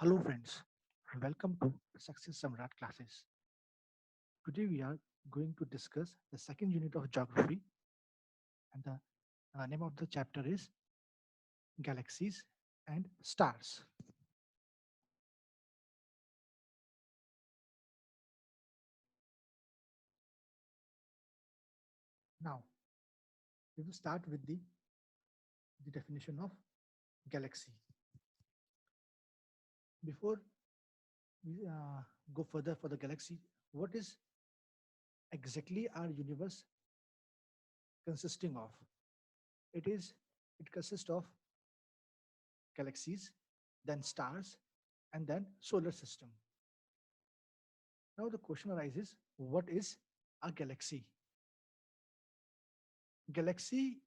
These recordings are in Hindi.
Hello friends, welcome to Success Samrat classes. Today we are going to discuss the second unit of geography and the name of the chapter is Galaxies and Stars. Now we will start with the definition of galaxy. Before we go further for the galaxy, what is exactly our universe consisting of? It consists of galaxies, then stars, and then solar system. Now the question arises, what is a galaxy? Galaxy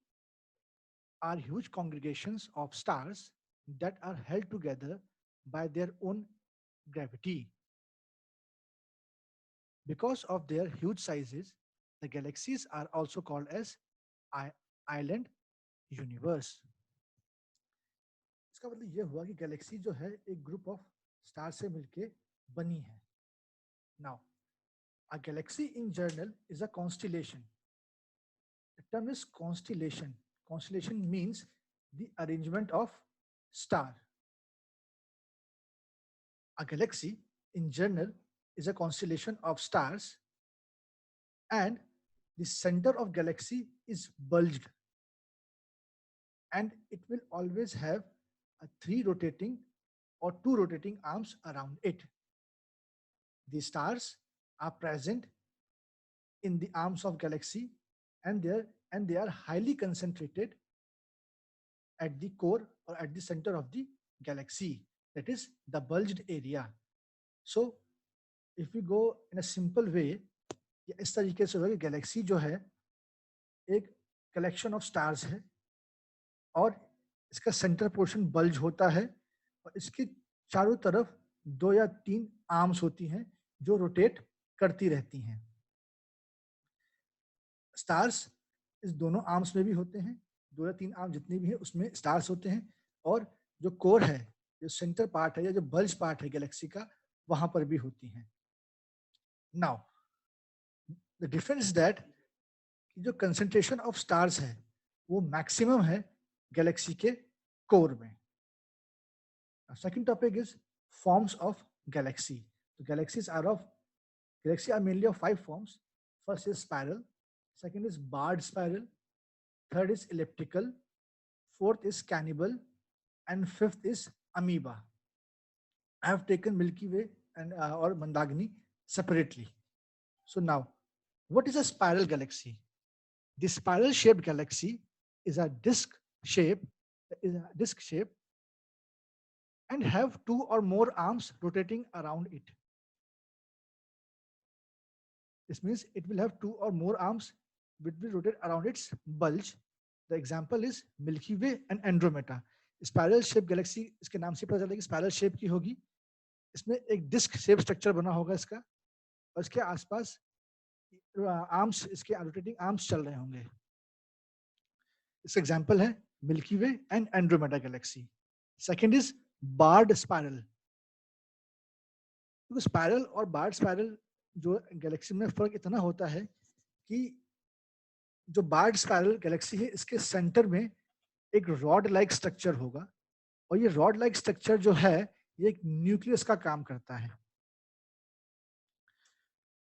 are huge congregations of stars that are held together by their own gravity. Because of their huge sizes, the galaxies are also called as island universe. इसका मतलब ये हुआ कि गैलेक्सी जो है एक ग्रुप ऑफ स्टार से मिलके बनी है. Now, a galaxy in general is a constellation. The term is constellation. Constellation means the arrangement of star. A galaxy in general is a constellation of stars, and the center of galaxy is bulged, and it will always have a three rotating or two rotating arms around it. The stars are present in the arms of galaxy, and they are highly concentrated at the core or at the center of the galaxy, that is the bulged area. So if we go in a simple way, इस तरीके से होगा कि गैलेक्सी जो है एक कलेक्शन ऑफ स्टार्स है और इसका सेंटर पोर्शन बल्ज होता है और इसके चारों तरफ दो या तीन आर्म्स होती हैं जो रोटेट करती रहती हैं. स्टार्स इस दोनों आर्म्स में भी होते हैं, दो या तीन आर्म जितनी भी है उसमें स्टार्स होते हैं, और जो कोर है, जो सेंटर पार्ट है या जो बल्ज पार्ट है गैलेक्सी का, वहां पर भी होती हैं. नाउ द डिफरेंस दैट जो कंसंट्रेशन ऑफ स्टार्स है वो मैक्सिमम है गैलेक्सी के कोर में. Second topic is forms of galaxy. तो galaxy are mainly of 5 forms. First is spiral, second is barred spiral, third is elliptical, fourth is cannibal, and fifth is amoeba. I have taken Milky Way and or Mandagini separately. So now, what is a spiral galaxy? The spiral shaped galaxy is a disc shape and have two or more arms rotating around it. This means it will have two or more arms which will rotate around its bulge. The example is Milky Way and Andromeda. Spiral shape Galaxy इसके नाम से पता चलता है कि स्पाइरल शेप की होगी. इसमें एक डिस्क शेप स्ट्रक्चर बना होगा इसका, और इसके आसपास आर्म्स, इसके रोटेटिंग आर्म्स चल रहे होंगे. इसका एग्जांपल है Milky Way and Andromeda galaxy. Second is barred spiral. तो स्पाइरल और बार्ड स्पाइरल जो गैलेक्सी में फर्क इतना होता है कि जो बार्ड स्पाइरल गैलेक्सी है इसके सेंटर में एक रॉड लाइक स्ट्रक्चर होगा, और ये रॉड लाइक स्ट्रक्चर जो है ये एक न्यूक्लियस का काम करता है.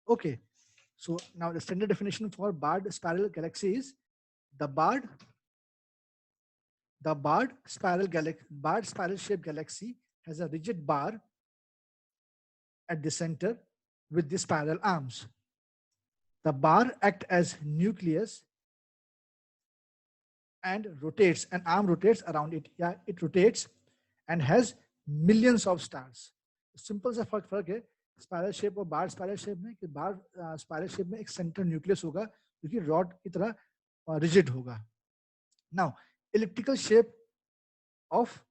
Okay, so now the standard definition for barred spiral galaxy is the barred spiral shaped galaxy has a rigid bar at the center with the spiral arms. The bar act as nucleus and rotates, an arm rotates around it. Yeah, it rotates and has millions of stars. Simple सा फर्क है स्पाइरल शेप और बार स्पाइरल शेप में कि बार स्पाइरल शेप में एक सेंटर न्यूक्लियस होगा जो कि रॉड की तरह रिजिड होगा. Now elliptical shape of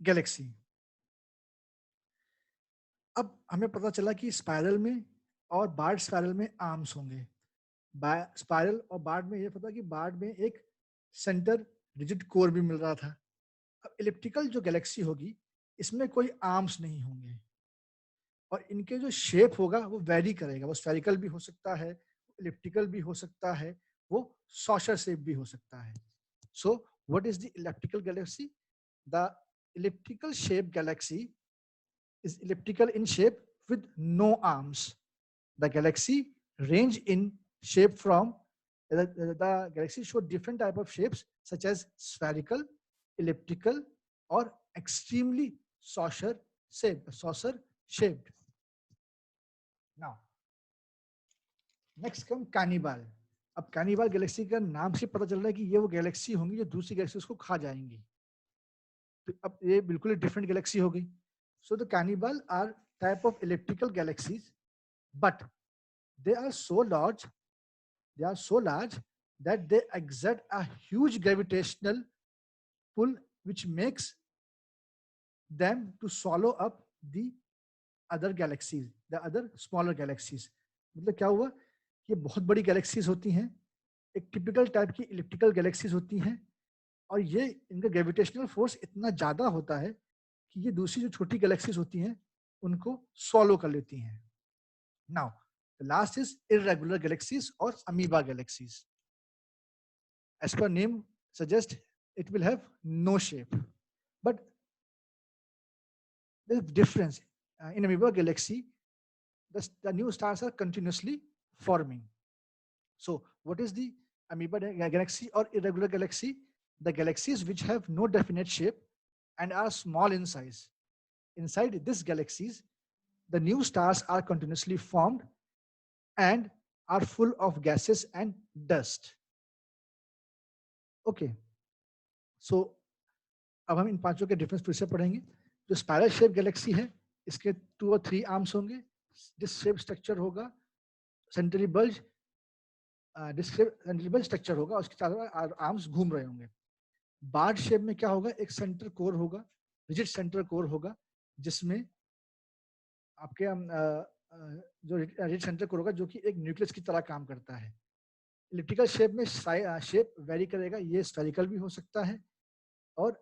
Galaxy. अब हमें पता चला कि स्पाइरल में और बार्ड स्पाइरल में आर्म्स होंगे. स्पाइरल और बार्ड में ये पता कि बार्ड में एक सेंटर रिजिड कोर भी मिल रहा था. अब इलिप्टिकल जो गैलेक्सी होगी इसमें कोई आर्म्स नहीं होंगे और इनके जो शेप होगा वो वेरी करेगा, वो स्फेरिकल भी हो सकता है, इलिप्टिकल भी हो सकता है, वो सॉशर शेप भी हो सकता है. So what is the elliptical Galaxy? The elliptical shaped galaxy is elliptical in shape with no arms. The galaxy range in shape from the galaxy show different type of shapes such as spherical, elliptical, or extremely saucer shaped. Now, next come Cannibal. अब कैनिबल गैलेक्सी का नाम से पता चल रहा है कि ये वो गैलेक्सी होंगी जो दूसरी गैलेक्सी को खा जाएंगी. तो अब ये बिल्कुल डिफरेंट गैलेक्सी हो गई. So the cannibal are type of elliptical galaxies, but they are so large that they exert a huge gravitational pull which makes them to swallow up the other galaxies, the other smaller galaxies. मतलब क्या हुआ, ये बहुत बड़ी गैलेक्सीज होती हैं, एक टिपिकल टाइप की इलिप्टिकल गैलेक्सीज होती हैं और ये इनका ग्रेविटेशनल फोर्स इतना ज्यादा होता है कि ये दूसरी जो छोटी गैलेक्सीज होती हैं उनको सॉलो कर लेती हैं. Now the last is irregular galaxies or amoeba galaxies. As per name suggests, it will have no shape. But there's a difference. In amoeba galaxy, the new stars are continuously forming. So what is the amoeba galaxy or irregular galaxy? The galaxies which have no definite shape and are small in size. Inside these galaxies, the new stars are continuously formed and are full of gases and dust. Okay, so अब हम इन पांचों के डिफरेंस फिर से पढ़ेंगे. जो स्पाइरल शेप गैलेक्सी है इसके 2 और 3 आर्म्स होंगे. डिस्क शेप स्ट्रक्चर होगा, सेंट्रली बल्ज स्ट्रक्चर होगा, उसके चारों आर्म्स घूम रहे होंगे. बार्ड शेप में क्या होगा, एक सेंटर कोर होगा, रिजिड सेंटर कोर होगा जिसमें आपके जो रिजिड सेंटर कोर होगा जो कि एक न्यूक्लियस की तरह काम करता है. इलिप्टिकल शेप में शेप वेरी करेगा, ये स्फेरिकल भी हो सकता है और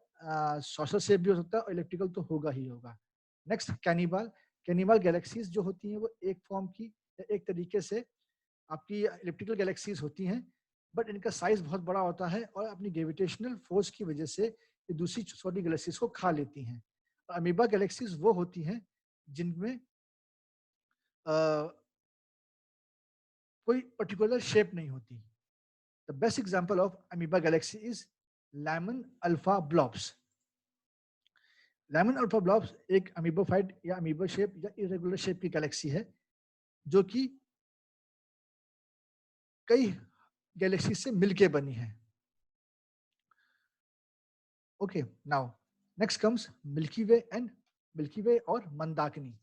सॉशर शेप भी हो सकता है और इलिप्टिकल तो होगा ही होगा. नेक्स्ट कैनिबल गैलेक्सीज जो होती हैं वो एक फॉर्म की एक तरीके से आपकी इलिप्टिकल गैलेक्सीज होती हैं, बट इनका साइज बहुत बड़ा होता है और अपनी ग्रेविटेशनल फोर्स की वजह से ये दूसरी छोटी गैलेक्सीज को खा लेती हैं. अमीबा गैलेक्सीज वो होती हैं जिनमें कोई पर्टिकुलर शेप नहीं होती. The best example of amoeba galaxy is Lyman alpha blobs. Lyman alpha blobs एक अमीबोफाइट या अमीबा शेप या इरेगुलर शेप की गैलेक्सी है जो कि कई गैलेक्सी से मिलके बनी है. Okay, now next comes Milky Way और मंदाकिनी.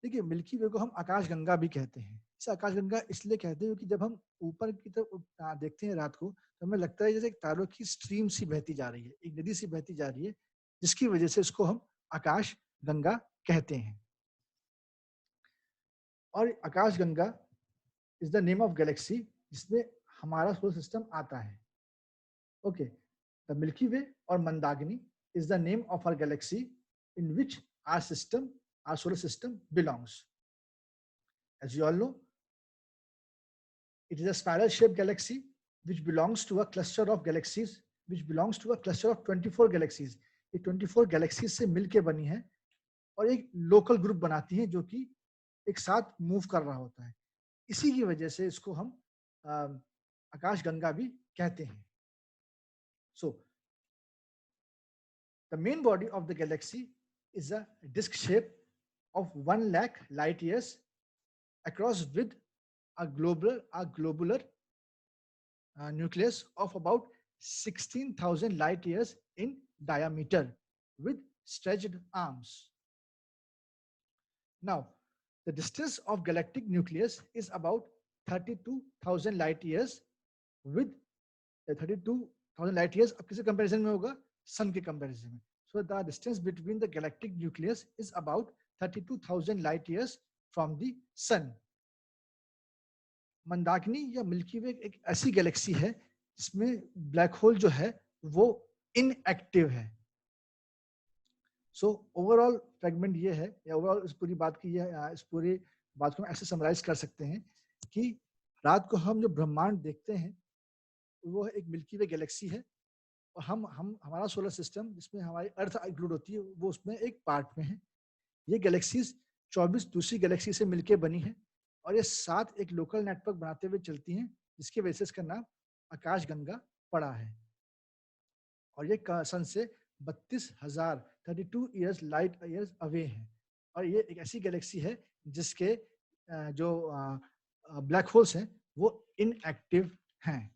देखिए, मिल्की वे को हम आकाशगंगा भी कहते हैं. इसे आकाशगंगा इसलिए कहते हैं क्योंकि जब हम ऊपर की तरफ देखते हैं रात को तो हमें लगता है जैसे एक तारों की स्ट्रीम सी बहती जा रही है, एक नदी सी बहती जा रही है, जिसकी वजह से इसको हम आकाशगंगा कहते हैं. और आकाशगंगा is the name of Galaxy जिसमें हमारा सोलर सिस्टम आता है. ओके, द मिल्की वे और Mandakini is the name of our galaxy in which our solar system belongs. As you all know, it is a spiral shaped galaxy which belongs to a cluster of galaxies, which belongs to a cluster of 24 galaxies. ये 24 galaxies से मिलके बनी है और एक लोकल ग्रुप बनाती है जो कि एक साथ मूव कर रहा होता है. इसी की वजह से इसको हम आकाशगंगा भी कहते हैं. So, the main body of the galaxy is a disc shape of 1 lakh light years across with a globular nucleus of about 16,000 light years in diameter with stretched arms. Now, the distance of galactic nucleus is about 32,000 light years with 32,000 light years. अब किसी कंपैरिजन में होगा, सन के कंपैरिजन में. So the distance between the galactic nucleus is about 32,000 light years from the sun. Mandakini या मिल्की वे एक ऐसी गैलेक्सी है जिसमें ब्लैक होल जो है वो इनएक्टिव है. सो ओवरऑल फ्रेगमेंट ये है, या ओवरऑल इस पूरी बात की इस पूरी बात को हम ऐसे समराइज कर सकते हैं कि रात को हम जो ब्रह्मांड देखते हैं वो एक मिल्की वे गैलेक्सी है, और हम हमारा सोलर सिस्टम जिसमें हमारी अर्थ इंक्लूड होती है वो उसमें एक पार्ट में है। ये गैलेक्सीज 24 दूसरी गैलेक्सी से मिलकर बनी है, और ये 7 एक लोकल नेटवर्क बनाते हुए चलती हैं, जिसकी वजह से इसका नाम आकाश गंगा पड़ा है। और ये सन से 32,032 ईयर्स लाइट ईयर्स अवे है, और ये एक ऐसी गैलेक्सी है जिसके जो ब्लैक होल्स हैं वो इनएक्टिव हैं।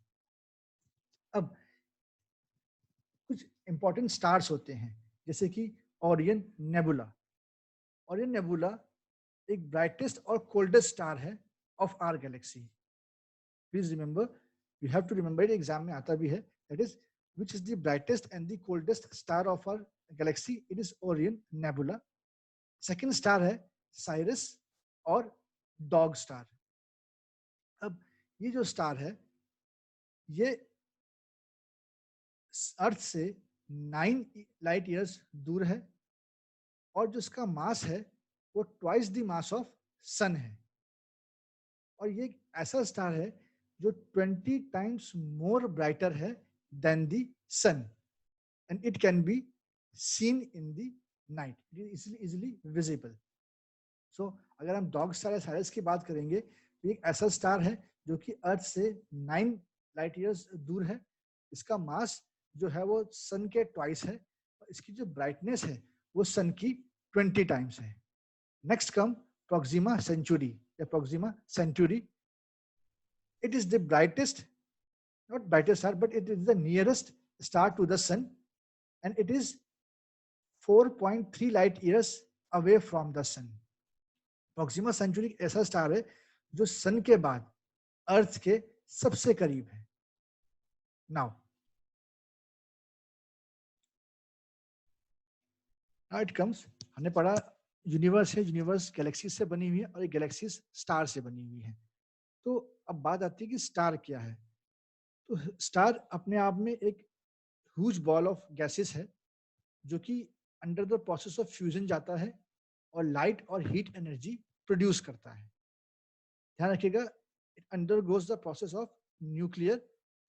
अब कुछ इंपॉर्टेंट स्टार्स होते हैं, जैसे कि ओरियन नेबुला। ओरियन नेबुला एक ब्राइटेस्ट और कोल्डेस्ट स्टार है of our galaxy. Please remember, you have to remember, exam में आता भी है, that is which is the brightest and the coldest star of our galaxy. It is Orion Nebula. Second star है Sirius और Dog Star. अब ये जो स्टार है ये अर्थ से 9 लाइट ईयर्स दूर है, और जो इसका मास है वो twice the mass of sun है, और ये एक ऐसा स्टार है जो 20 टाइम्स मोर ब्राइटर है than the sun, and it can be seen in the night. It is easily visible. So अगर हम डॉग स्टार या साइरस की बात करेंगे तो एक ऐसा स्टार है जो कि अर्थ से 9 लाइट ईयर्स दूर है। इसका मास जो है वो सन के ट्वाइस है, और इसकी जो ब्राइटनेस है वो सन की 20 टाइम्स है। नेक्स्ट कम प्रोक्सिमा सेंचुरी या Proxima Centauri. It is the brightest, not brightest star, but it is the nearest star to the sun, and it is 4.3 light years away from the sun. Proxima Centauri ऐसा स्टार है जो सन के बाद अर्थ के सबसे करीब है। Now it comes, हमने पढ़ा यूनिवर्स है, यूनिवर्स गैलेक्सी से बनी हुई है और एक गैलेक्सी स्टार से बनी हुई है। तो अब बात आती है कि स्टार क्या है। तो स्टार अपने आप में एक ह्यूज बॉल ऑफ गैसेस है जो कि under the process of fusion जाता है और लाइट और हीट एनर्जी प्रोड्यूस करता है। ध्यान रखिएगा, it undergoes the process of nuclear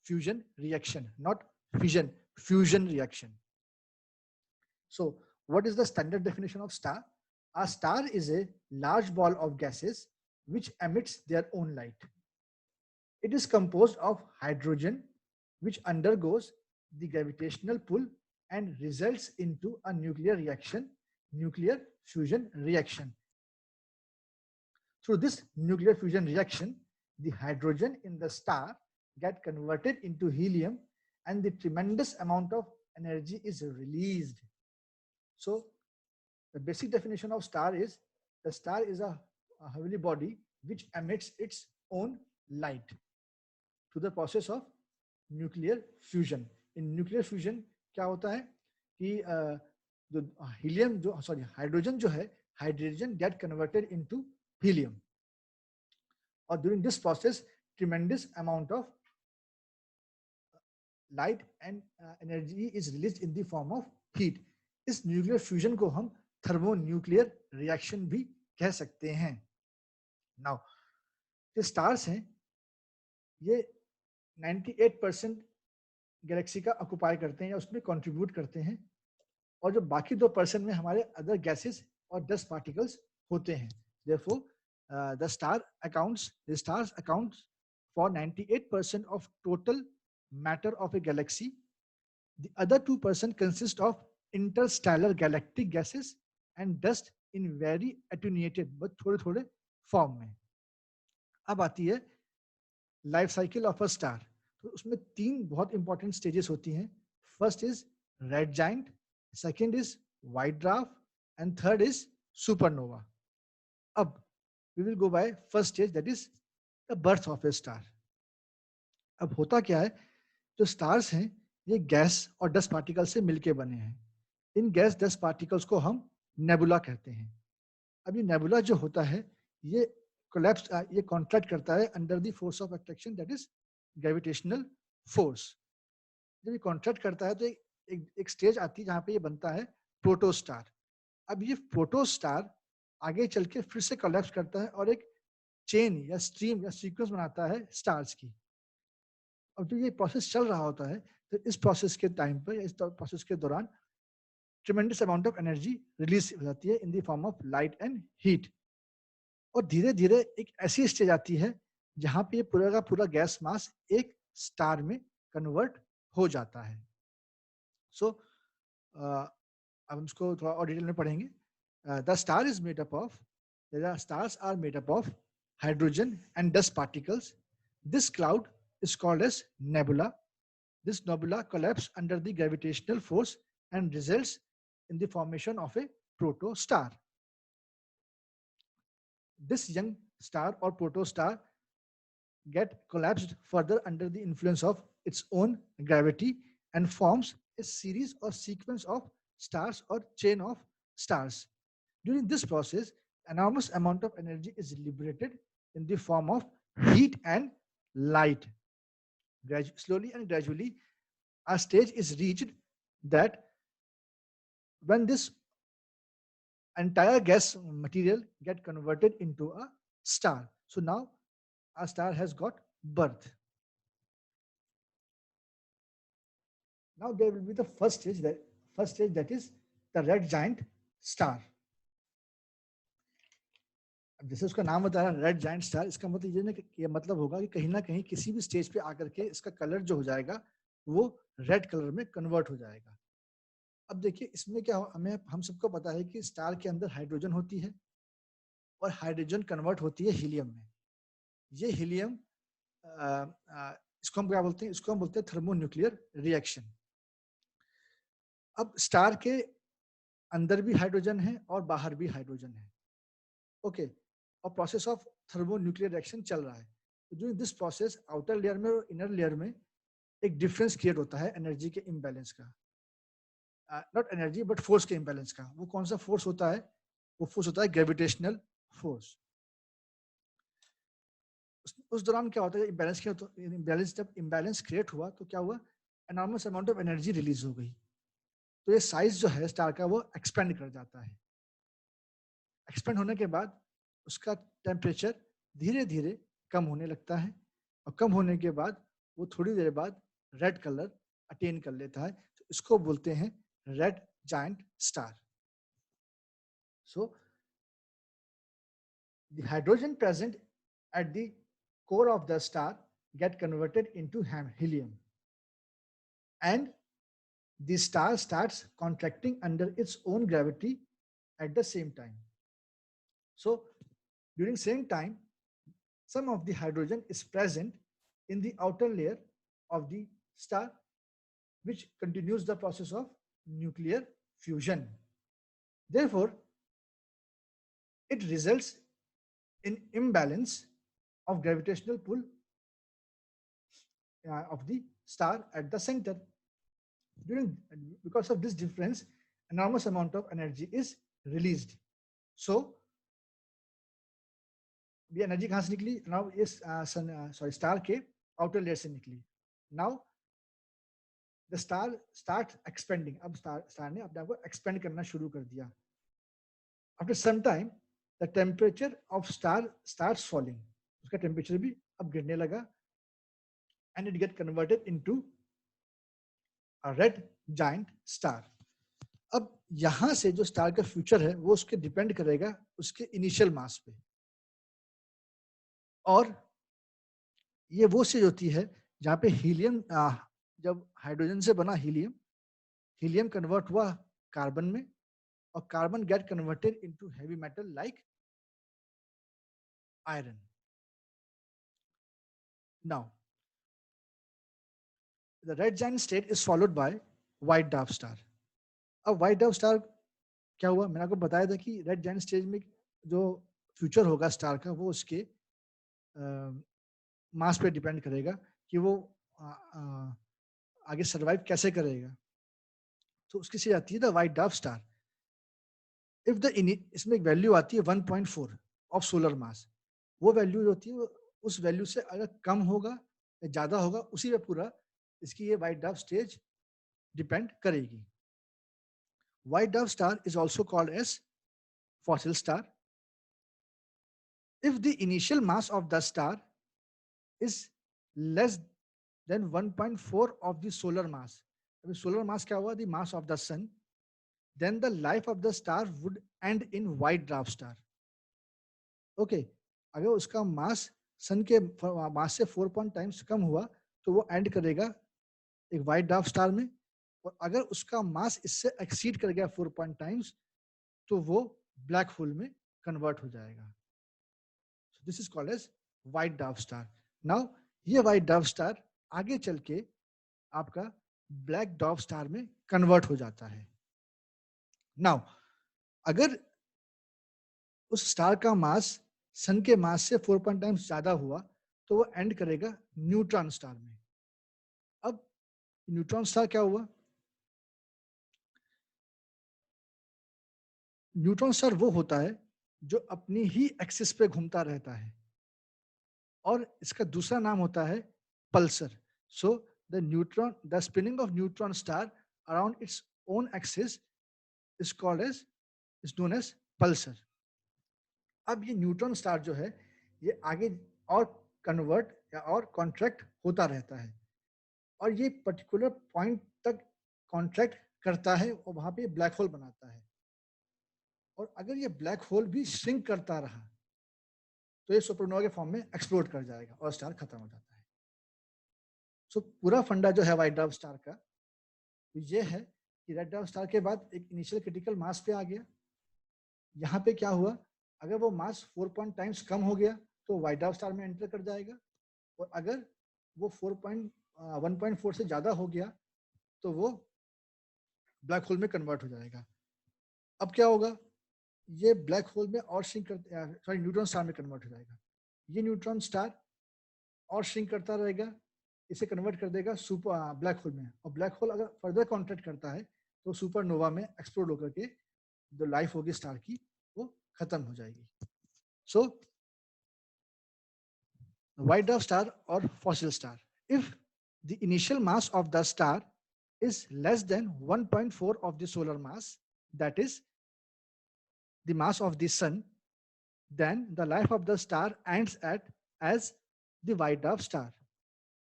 fusion reaction, not fission, fusion reaction. So what is the standard definition of star? A star is a large ball of gases which emits their own light. It is composed of hydrogen which undergoes the gravitational pull and results into a nuclear reaction, nuclear fusion reaction. Through this nuclear fusion reaction, the hydrogen in the star get converted into helium and the tremendous amount of energy is released. So the basic definition of star is, the star is a heavenly body which emits its own light through the process of nuclear fusion. In nuclear fusion क्या होता है कि जो हीलियम जो हाइड्रोजन जो है, hydrogen get converted into helium, और during this process tremendous amount of light and energy is released in the form of heat. इस न्यूक्लियर फ्यूजन को हम थर्मोन्यूक्लियर रिएक्शन भी कह सकते हैं। नाउ जो स्टार्स हैं ये 98% गैलेक्सी का ऑक्युपाई करते हैं या उसमें कंट्रीब्यूट करते हैं, और जो बाकी 2% में हमारे अदर गैसेस और डस्ट पार्टिकल्स होते हैं। Therefore, the stars account for 98% of total matter of a galaxy. The other 2% consist of interstellar galactic gases and dust in very attenuated but थोड़े-थोड़े फॉर्म में। अब आती है life cycle of a star. तो उसमें 3 बहुत इंपॉर्टेंट स्टेजेस होती हैं। First is red giant, second is white dwarf and third is supernova. अब we will go by first stage, that is the birth of a star. अब होता क्या है, जो स्टार्स हैं ये गैस और डस्ट पार्टिकल से मिलके बने हैं। इन गैस डस्ट पार्टिकल्स को हम नेबुला कहते हैं। अब ये नेबुला जो होता है ये कोलैप्स, ये कॉन्ट्रैक्ट करता है under the force of attraction, that is gravitational force. जब ये कॉन्ट्रैक्ट करता है तो एक स्टेज आती है जहां पे ये बनता है प्रोटोस्टार। अब ये प्रोटोस्टार आगे चल के फिर से कोलैप्स करता है और एक चेन या स्ट्रीम या सीक्वेंस बनाता है स्टार्स की। अब जो ये प्रोसेस चल रहा होता है, तो इस प्रोसेस के टाइम पर, इस प्रोसेस के दौरान tremendous amount of energy release हो जाती है इन the form of light and heat. और धीरे धीरे एक ऐसी स्टेज आती है जहां पे पूरा का पूरा गैस मास एक स्टार में कन्वर्ट हो जाता है। सो अब हम इसको थोड़ा और डिटेल में पढ़ेंगे। The star is made up of stars are made up of hydrogen and dust particles. This cloud is called as nebula. This nebula collapses under the gravitational force and results in the formation of a protostar. This young star or protostar get collapsed further under the influence of its own gravity and forms a series or sequence of stars or chain of stars. During this process, enormous amount of energy is liberated in the form of heat and light. Slowly and gradually, a stage is reached that when this entire gas material get converted into a star. So now a star has got birth. Now there will be the first stage that is the red giant star. जैसे उसका नाम बता रहा है रेड जायंट स्टार, इसका मतलब ये मतलब होगा कि कहीं ना कहीं किसी भी स्टेज पे आकर के इसका कलर जो हो जाएगा वो रेड कलर में कन्वर्ट हो जाएगा। अब देखिए इसमें क्या हो, हम सबको पता है कि स्टार के अंदर हाइड्रोजन होती है और हाइड्रोजन कन्वर्ट होती है हीलियम में। ये हीलियम इसको हम क्या बोलते हैं, इसको हम बोलते हैं थर्मोन्यूक्लियर रिएक्शन। अब स्टार के अंदर भी हाइड्रोजन है और बाहर भी हाइड्रोजन है, ओके। और प्रोसेस ऑफ थर्मोन्यूक्लियर रिएक्शन चल रहा है। तो जो दिस प्रोसेस आउटर लेयर में और इनर लेयर में एक डिफरेंस क्रिएट होता है एनर्जी के इम्बैलेंस का, नॉट एनर्जी बट फोर्स के इम्बैलेंस का। वो कौन सा फोर्स होता है? वो फोर्स होता है ग्रेविटेशनल फोर्स। उस दौरान क्या होता है, इम्बैलेंस क्या होता है, इम्बैलेंस जब इम्बैलेंस क्रिएट हुआ तो क्या हुआ, enormous amount of energy release हो गई। तो ये साइज जो है स्टार का वो एक्सपेंड कर जाता है। एक्सपेंड होने के बाद उसका टेम्परेचर धीरे धीरे कम होने लगता है और कम होने के बाद वो थोड़ी देर बाद रेड कलर अटेन कर लेता है। तो इसको बोलते हैं red giant star. So the hydrogen present at the core of the star get converted into helium and the star starts contracting under its own gravity at the same time. So during same time, some of the hydrogen is present in the outer layer of the star, which continues the process of nuclear fusion. Therefore, it results in imbalance of gravitational pull of the star at the center. Because of this difference, enormous amount of energy is released. So ये एनर्जी कहां से निकली? नाउ इस स्टार के आउटर लेयर से निकली। Now the star start expanding. अब स्टार ने अपने आप को एक्सपेंड करना शुरू कर दिया। After some time the temperature of star starts falling. उसका टेम्परेचर भी अब गिरने लगा and it get converted into a red giant star. अब यहां से जो स्टार का फ्यूचर है वो उसके डिपेंड करेगा उसके इनिशियल मास पे। और ये वो चीज होती है जहां पे हीलियम, जब हाइड्रोजन से बना हीलियम, हीलियम कन्वर्ट हुआ कार्बन में और carbon gate converted into heavy metal like iron. Now the red giant state is followed by white dwarf star. अब व्हाइट ड्वार्फ स्टार क्या हुआ, मैंने आपको बताया था कि रेड जायंट स्टेज में जो फ्यूचर होगा स्टार का वो उसके मास पे डिपेंड करेगा कि वो आगे सरवाइव कैसे करेगा। तो उसकी से आती है the white dwarf star. If the इसमें एक वैल्यू आती है 1.4 ऑफ सोलर मास। वो वैल्यू होती है उस वैल्यू से अगर कम होगा या ज्यादा होगा उसी पे पूरा इसकी ये व्हाइट ड्वार्फ स्टेज डिपेंड करेगी। White dwarf star is also called as fossil star. If the initial mass of the star is less than 1.4 of the solar mass, अभी solar mass क्या हुआ? The mass of the sun. Then the life of the star would end in white dwarf star. Okay, अगर उसका मास सन के मास से 4 टाइम्स कम हुआ तो वो एंड करेगा एक व्हाइट ड्वार्फ स्टार में, और अगर उसका मास इससे एक्सीड कर गया 4 टाइम्स तो वो ब्लैक होल में कन्वर्ट हो जाएगा. So this is called as white dwarf star. Now ये व्हाइट ड्वार्फ स्टार आगे चल के आपका ब्लैक ड्वार्फ स्टार में कन्वर्ट हो जाता है. नाउ अगर उस स्टार का मास सन के मास से 4 टाइम्स ज्यादा हुआ तो वो एंड करेगा न्यूट्रॉन स्टार में. अब न्यूट्रॉन स्टार क्या हुआ? न्यूट्रॉन स्टार वो होता है जो अपनी ही एक्सिस पे घूमता रहता है, और इसका दूसरा नाम होता है pulsar. So the spinning of neutron star around its own axis is called as is known as pulsar. अब ये न्यूट्रॉन स्टार जो है ये आगे और कन्वर्ट या और कॉन्ट्रैक्ट होता रहता है, और ये पर्टिकुलर पॉइंट तक कॉन्ट्रैक्ट करता है और वहां पे ब्लैक होल बनाता है. और अगर ये ब्लैक होल भी श्रिंक करता रहा तो ये सुपरनोवा के फॉर्म में एक्सप्लोड कर जाएगा और स्टार खत्म हो जाता है. सो पूरा फंडा जो है व्हाइट ड्वार्फ स्टार का तो ये है कि रेड ड्वार्फ स्टार के बाद एक इनिशियल क्रिटिकल मास पे आ गया. यहाँ पे क्या हुआ? अगर वो मास 4 टाइम्स कम हो गया तो व्हाइट ड्वार्फ स्टार में एंटर कर जाएगा, और अगर वो 1.4 से ज्यादा हो गया तो वो ब्लैक होल में कन्वर्ट हो जाएगा. अब क्या होगा? ये ब्लैक होल में और श्रिंक करते सॉरी न्यूट्रॉन स्टार में कन्वर्ट हो जाएगा. ये न्यूट्रॉन स्टार और श्रिंक करता रहेगा, इसे कन्वर्ट कर देगा सुपर ब्लैक होल में, और ब्लैक होल अगर फर्दर कॉन्ट्रैक्ट करता है तो सुपरनोवा में एक्सप्लोड होकर के जो लाइफ होगी स्टार की वो खत्म हो जाएगी. सो white dwarf star or fossil star, if the initial mass of the star is less than 1.4 of the solar mass, that is the mass of the sun, then the life of the star ends at as the white dwarf star.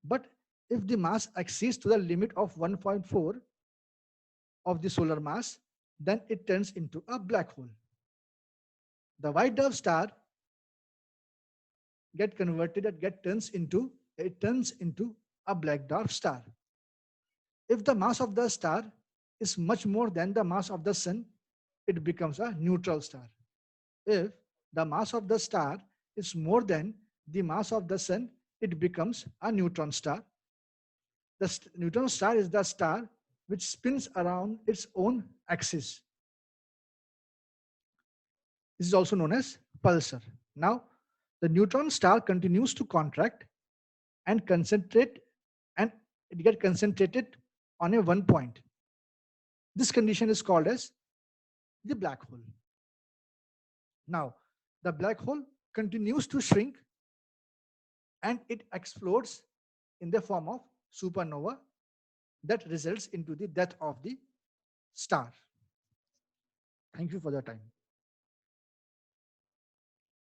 But if the mass exceeds to the limit of 1.4 of the solar mass, then it turns into a black hole. The white dwarf star get converted and it turns into a black dwarf star. If the mass of the star is much more than the mass of the sun, it becomes a neutral star. If the mass of the star is more than the mass of the sun, it becomes a neutron star. The neutron star is the star which spins around its own axis. This is also known as pulsar. Now, the neutron star continues to contract and concentrate, and it gets concentrated on a one point. This condition is called as the black hole. Now, the black hole continues to shrink and it explodes in the form of supernova that results into the death of the star. Thank you for your time.